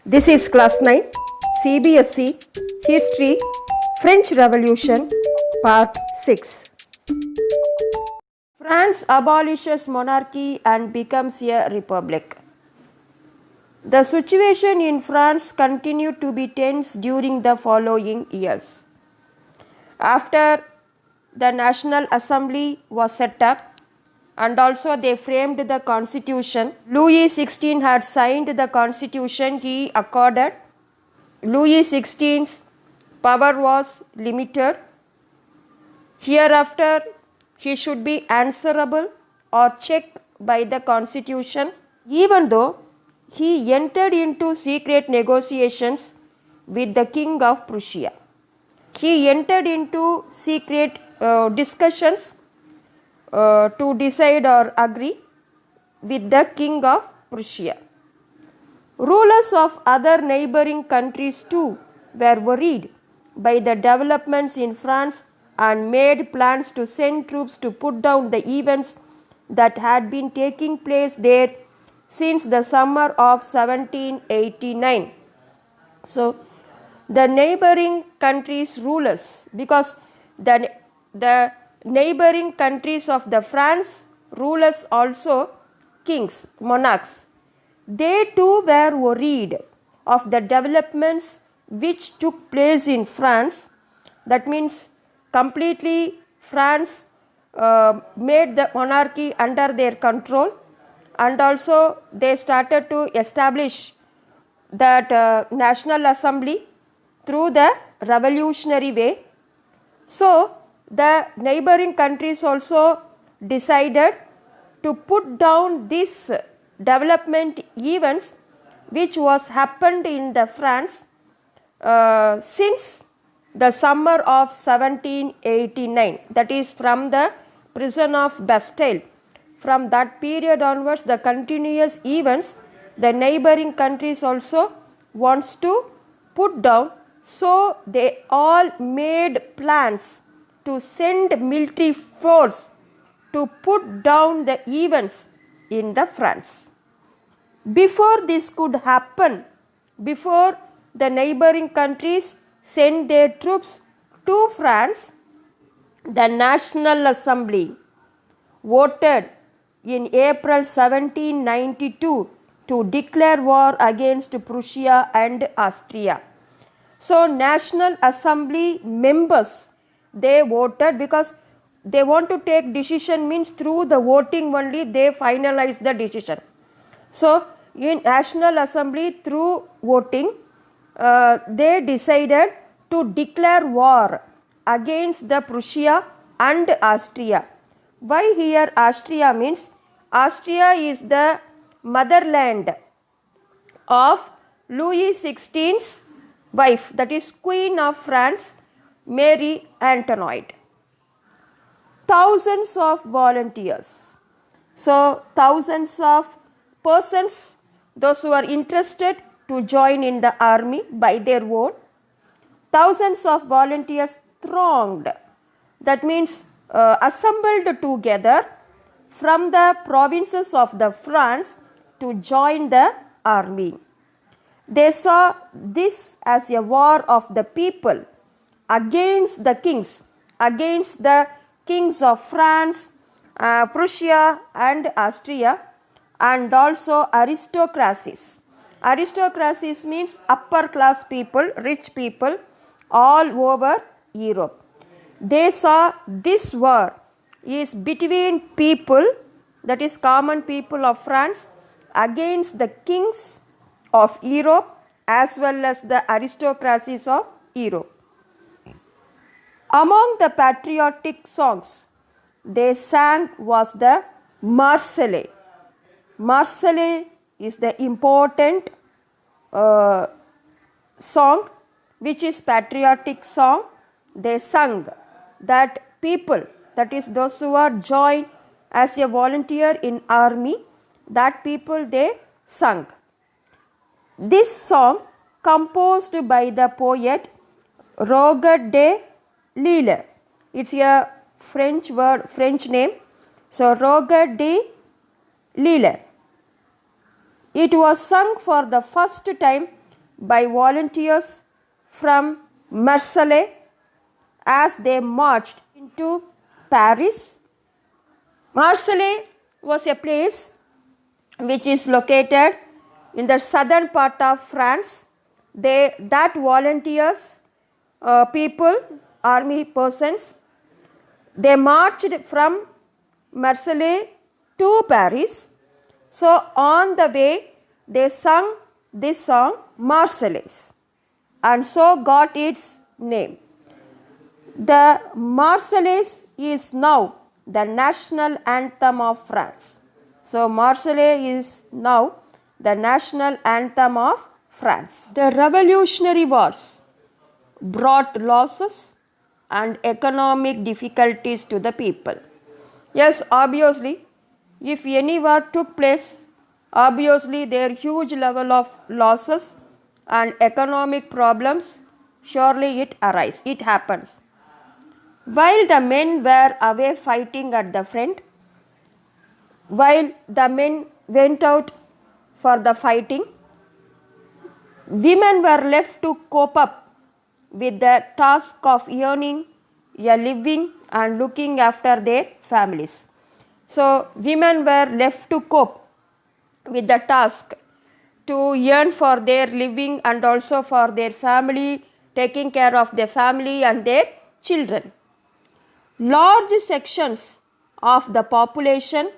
This is class 9 CBSE History French Revolution Part 6. France abolishes monarchy and becomes a republic. The situation in France continued to be tense during the following years. After the National Assembly was set up and also they framed the constitution, Louis XVI had signed the constitution he accorded. Louis XVI's power was limited. Hereafter, he should be answerable or checked by the constitution, even though he entered into secret negotiations with the King of Prussia. He entered into secret discussions to decide or agree with the King of Prussia. Rulers of other neighboring countries too were worried by the developments in France and made plans to send troops to put down the events that had been taking place there since the summer of 1789. So, the neighboring countries' rulers, because the neighboring countries of the France rulers also kings, monarchs, they too were worried of the developments which took place in France. That means completely France made the monarchy under their control, and also they started to establish that National Assembly through the revolutionary way. So, the neighboring countries also decided to put down these development events which was happened in the France since the summer of 1789, that is from the prison of Bastille. From that period onwards, the continuous events the neighboring countries also wants to put down, so they all made plans to send military force to put down the events in the France. Before this could happen, before the neighboring countries sent their troops to France, the National Assembly voted in April 1792 to declare war against Prussia and Austria. So, National Assembly members, they voted because they want to take decision, means through the voting only they finalize the decision. So, in National Assembly through voting, they decided to declare war against the Prussia and Austria. Why here Austria means? Austria is the motherland of Louis XVI's wife, that is Queen of France, Marie Antoinette. Thousands of volunteers. So, thousands of persons, those who are interested to join in the army by their own, thousands of volunteers thronged, that means assembled together from the provinces of the France to join the army. They saw this as a war of the people against the kings, against the kings of France, Prussia and Austria, and also aristocracies. Aristocracies means upper class people, rich people all over Europe. They saw this war is between people, that is common people of France, against the kings of Europe as well as the aristocracies of Europe. Among the patriotic songs they sang was the Marseillaise. Marseillaise is the important song which is patriotic song. They sung that people, that is those who are joined as a volunteer in army, that people they sung. This song composed by the poet Roger de Lisle. It's a French word, French name. So, Roger de Lisle. It was sung for the first time by volunteers from Marseille as they marched into Paris. Marseille was a place which is located in the southern part of France. That volunteers, people, army persons, they marched from Marseille to Paris. So on the way they sung this song Marseillaise, and so got its name. The Marseillaise is now the national anthem of France. So Marseillaise is now the national anthem of France. The Revolutionary Wars brought losses and economic difficulties to the people. Yes, obviously, if any war took place, obviously there huge level of losses and economic problems, surely it happens. While the men were away fighting at the front, while the men went out for the fighting, women were left to cope up with the task of earning a living and looking after their families. So women were left to cope with the task to earn for their living and also for their family, taking care of their family and their children. Large sections of the population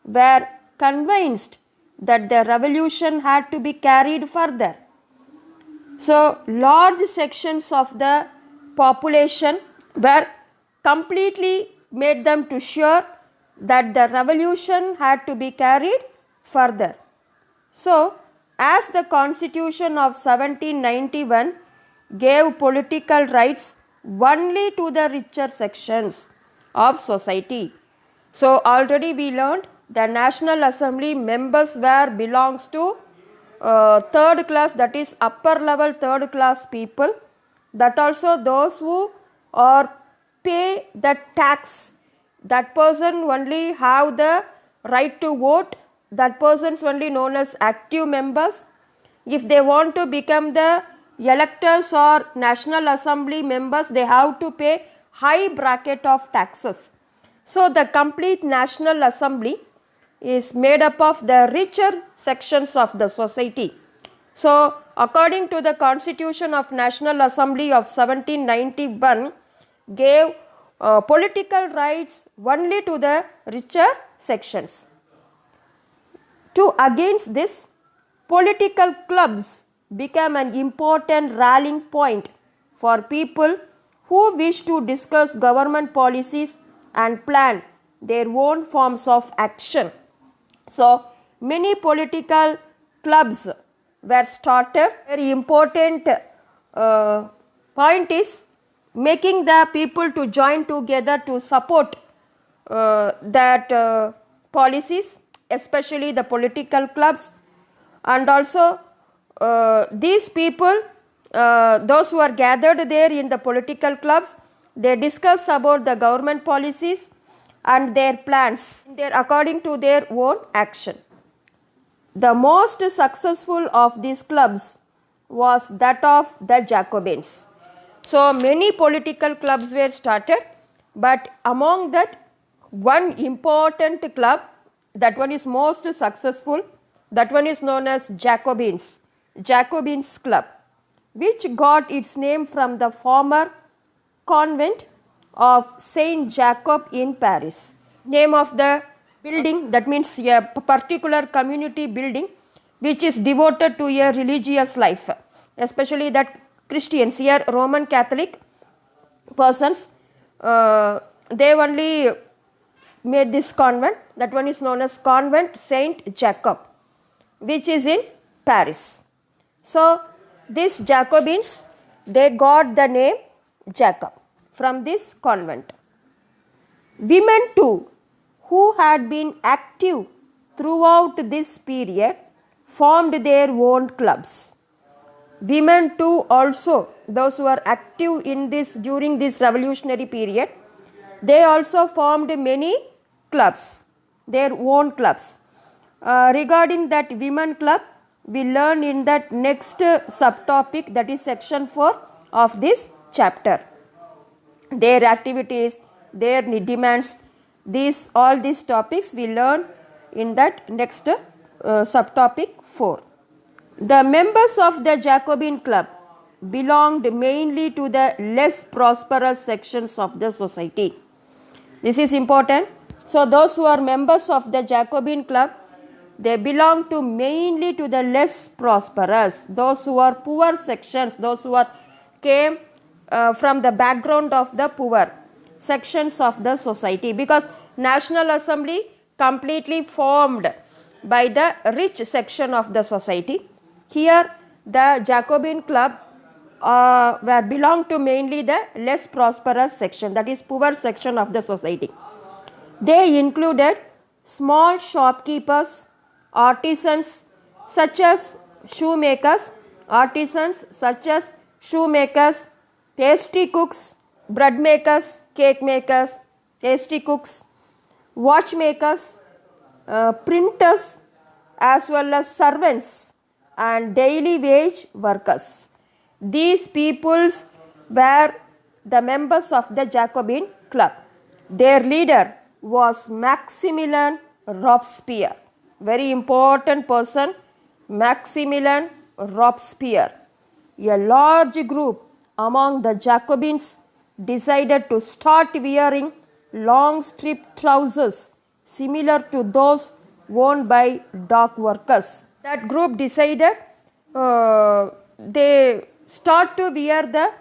were convinced that the revolution had to be carried further. So large sections of the population were completely made them to sure that the revolution had to be carried further. So as the Constitution of 1791 gave political rights only to the richer sections of society. So already we learned the National Assembly members belongs to third class, that is upper level third class people. That also those who are pay the tax, that person only have the right to vote, that persons only known as active members. If they want to become the electors or National Assembly members, they have to pay high bracket of taxes. So the complete National Assembly is made up of the richer sections of the society. So according to the Constitution of National Assembly of 1791 gave political rights only to the richer sections. To against this, political clubs became an important rallying point for people who wish to discuss government policies and plan their own forms of action. So many political clubs were started. Very important point is making the people to join together to support that policies, especially the political clubs. And also these people, those who are gathered there in the political clubs, they discuss about the government policies and their plans according to their own action. The most successful of these clubs was that of the Jacobins. So many political clubs were started, but among that one important club, that one is most successful, that one is known as Jacobins Club, which got its name from the former convent of Saint Jacob in Paris. Name of the building, that means a particular community building which is devoted to a religious life, especially that Christians, here Roman Catholic persons, they only made this convent. That one is known as Convent Saint Jacob, which is in Paris. So these Jacobins, they got the name Jacob from this convent. Women too, who had been active throughout this period, formed their own clubs. Women too also, those who are active in this during this revolutionary period, they also formed many clubs, their own clubs. Regarding that women club, we learn in that next subtopic, that is section 4 of this chapter. Their activities, their demands, all these topics we learn in that next subtopic 4. The members of the Jacobin Club belonged mainly to the less prosperous sections of the society. This is important. So those who are members of the Jacobin Club, they belong to mainly to the less prosperous, those who are poor sections, those who came from the background of the poor sections of the society, because National Assembly completely formed by the rich section of the society. Here the Jacobin Club were belong to mainly the less prosperous section, that is poor section of the society. They included small shopkeepers, artisans such as shoemakers, pastry cooks, bread makers, cake makers, pastry cooks, watchmakers, printers, as well as servants and daily wage workers. These peoples were the members of the Jacobin Club. Their leader was Maximilian Robespierre. Very important person, Maximilian Robespierre. A large group among the Jacobins decided to start wearing long striped trousers similar to those worn by dock workers. That group decided they start to wear the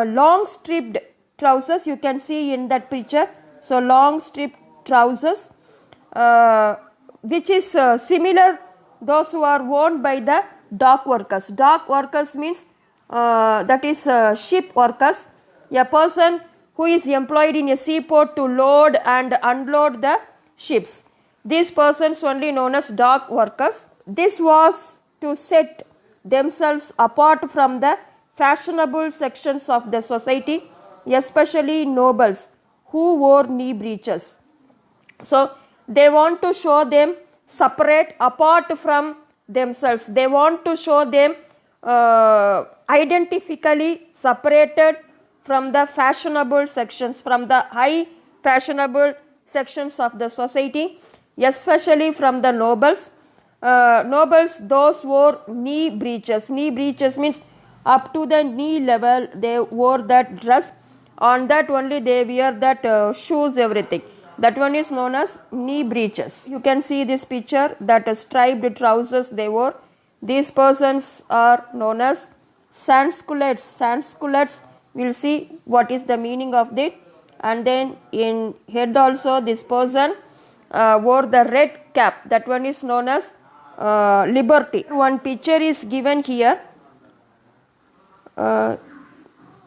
long striped trousers. You can see in that picture. So long striped trousers, which is similar those who are worn by the dock workers. Dock workers means that is ship workers, a person who is employed in a seaport to load and unload the ships. These persons only known as dock workers. This was to set themselves apart from the fashionable sections of the society, especially nobles who wore knee breeches. So they want to show them separate, apart from themselves. They want to show them identically separated from the fashionable sections, from the high fashionable sections of the society, especially from the nobles. Nobles, those wore knee breeches. Knee breeches means up to the knee level they wore that dress. On that only they wear that shoes, everything. That one is known as knee breeches. You can see this picture, that striped trousers they wore. These persons are known as sans-culottes. Sans-culottes, we'll see what is the meaning of it. And then in head also this person wore the red cap. That one is known as liberty. One picture is given here.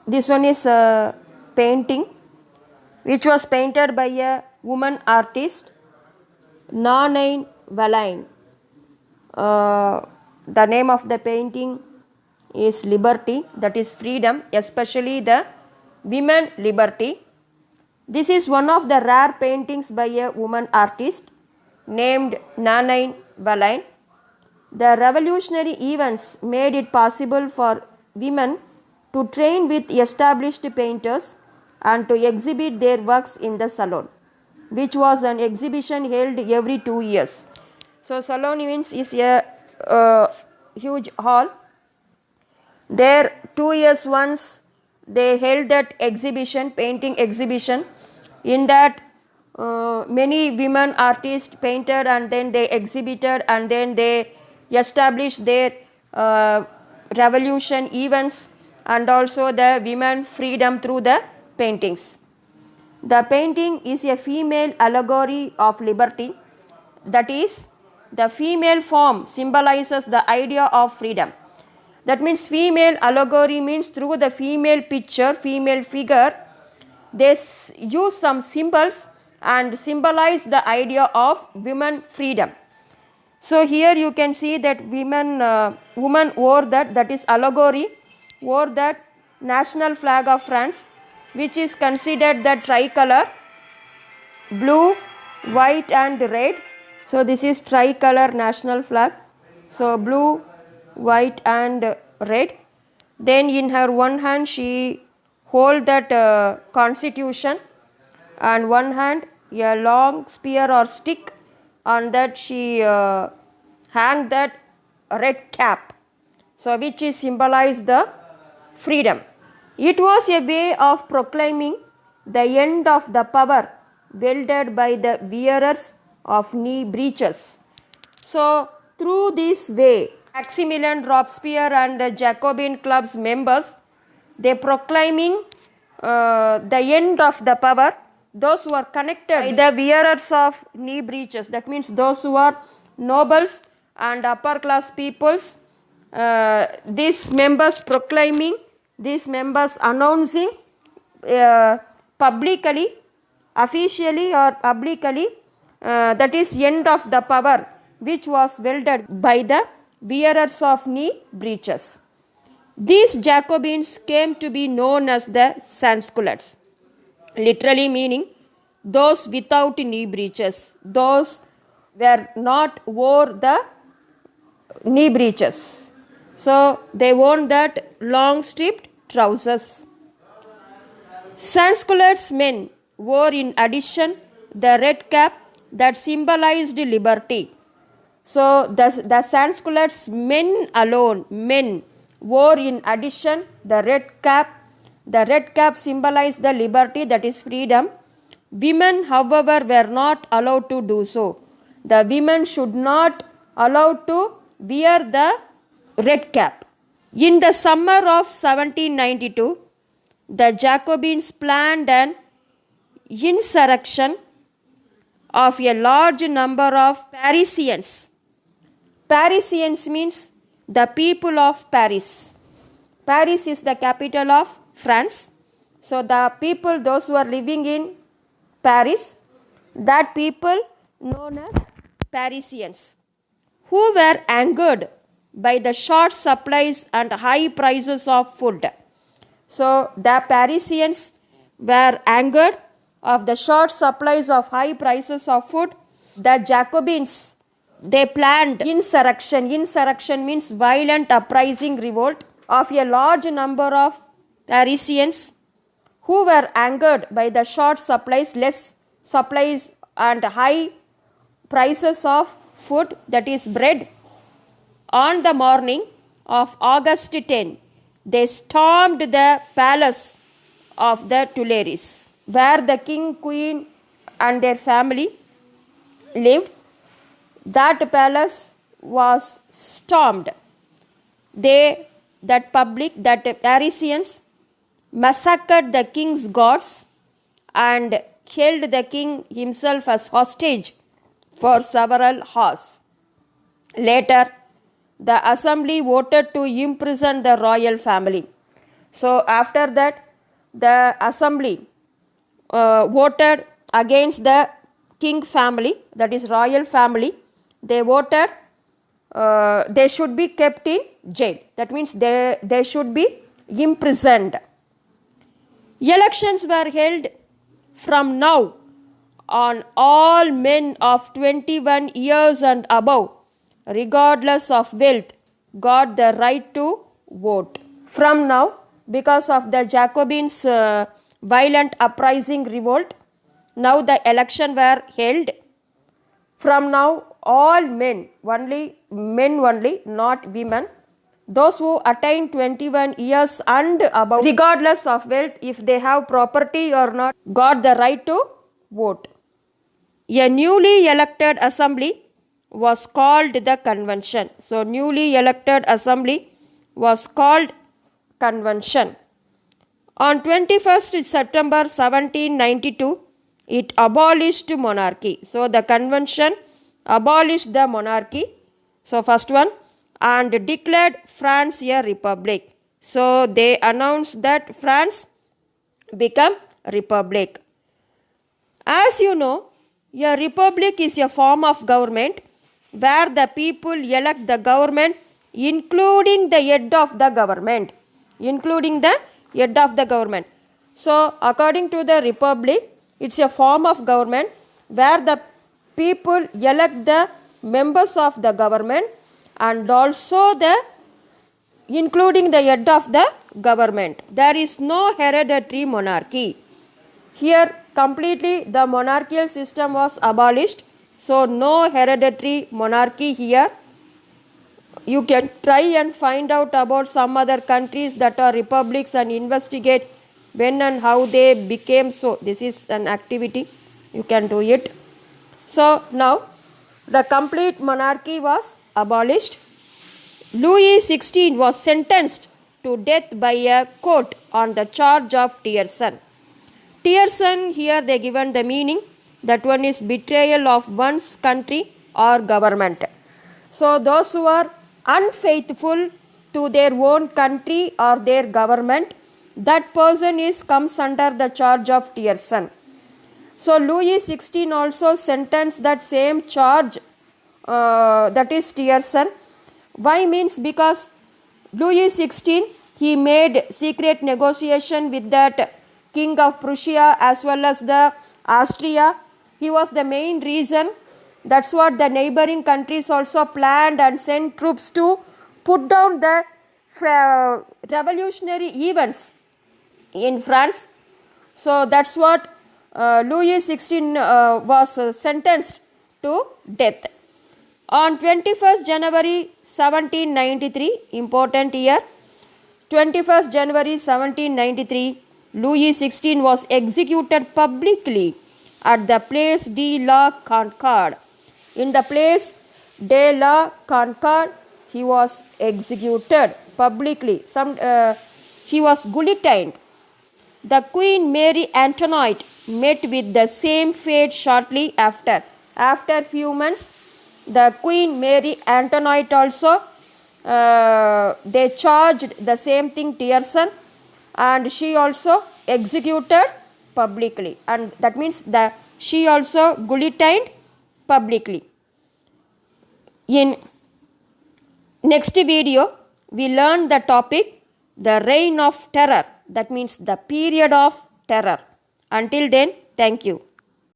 This one is a painting which was painted by a woman artist, Nanine Valaine. The name of the painting is Liberty, that is freedom, especially the women liberty. This is one of the rare paintings by a woman artist named Nanine Valaine. The revolutionary events made it possible for women to train with established painters and to exhibit their works in the salon, which was an exhibition held every 2 years. So salon means is a huge hall. There 2 years once they held that exhibition, painting exhibition. In that many women artists painted and then they exhibited and then they established their revolution events and also the women freedom through the paintings. The painting is a female allegory of liberty, that is, the female form symbolizes the idea of freedom. That means female allegory means through the female picture, female figure, they use some symbols and symbolize the idea of women freedom. So here you can see that woman wore that is allegory, wore that national flag of France, which is considered the tricolor, blue, white and red. So this is tricolor national flag. So blue, white and red. Then in her one hand she hold that constitution, and one hand a long spear or stick, on that she hang that red cap, so which is symbolize the freedom. It was a way of proclaiming the end of the power wielded by the wearers of knee breeches. So through this way, Maximilian Robespierre and the Jacobin club's members, they proclaiming the end of the power. Those who are connected by the wearers of knee breeches, that means those who are nobles and upper class peoples, these members proclaiming, these members announcing publicly, officially or publicly, that is end of the power which was wielded by the wearers of knee breeches. These Jacobins came to be known as the Sansculottes, literally meaning those without knee breeches, those were not wore the knee breeches. So they wore that long striped trousers. Sansculottes men wore in addition the red cap that symbolized liberty. So the Sansculottes men alone, men, wore in addition the red cap. The red cap symbolized the liberty, that is freedom. Women, however, were not allowed to do so. The women should not allowed to wear the red cap. In the summer of 1792, the Jacobins planned an insurrection of a large number of Parisians. Parisians means the people of Paris. Paris is the capital of France. So the people, those who are living in Paris, that people known as Parisians, who were angered by the short supplies and high prices of food. So the Parisians were angered of the short supplies of high prices of food. The Jacobins, they planned insurrection. Insurrection means violent uprising, revolt of a large number of Parisians who were angered by the short supplies, less supplies and high prices of food, that is bread. On the morning of August 10, they stormed the palace of the Tuileries, where the king, queen and their family lived. That palace was stormed. That Parisians massacred the king's guards and held the king himself as hostage for several hours. Later, the assembly voted to imprison the royal family. So after that, the assembly voted against the king family, that is royal family. They voted they should be kept in jail. That means they should be imprisoned. Elections were held from now on. All men of 21 years and above, regardless of wealth, got the right to vote. From now, because of the Jacobins' violent uprising revolt, now the election were held. From now, all men only, not women, those who attain 21 years and above, regardless of wealth, if they have property or not, got the right to vote. A newly elected assembly was called the convention. So newly elected assembly was called convention. On 21st September 1792, it abolished monarchy. So the convention abolished the monarchy. So first one, and declared France a republic. So they announced that France become republic. As you know, a republic is a form of government where the people elect the government, including the head of the government. So according to the republic, it's a form of government where the people elect the members of the government and also the including the head of the government. There is no hereditary monarchy. Here completely the monarchical system was abolished. So no hereditary monarchy here. You can try and find out about some other countries that are republics and investigate when and how they became so. This is an activity. You can do it. So now the complete monarchy was abolished. Louis XVI was sentenced to death by a court on the charge of treason. Treason, here they given the meaning, that one is betrayal of one's country or government. So those who are unfaithful to their own country or their government, that person comes under the charge of treason. So Louis XVI also sentenced that same charge, that is treason. Why means because Louis XVI, he made secret negotiation with that King of Prussia as well as the Austria. He was the main reason. That's what the neighboring countries also planned and sent troops to put down the revolutionary events in France. So that's what Louis XVI was sentenced to death. On 21st January 1793, important year, 21st January 1793, Louis XVI was executed publicly at the Place de la Concorde. In the Place de la Concorde, he was executed publicly. He was guillotined. The Queen Mary Antoinette met with the same fate shortly after. After few months, the Queen Mary Antoinette also, they charged the same thing, treason, and she also executed publicly, and that means that she also guillotined publicly. In next video, we learn the topic, the reign of terror, that means the period of terror. Until then, thank you.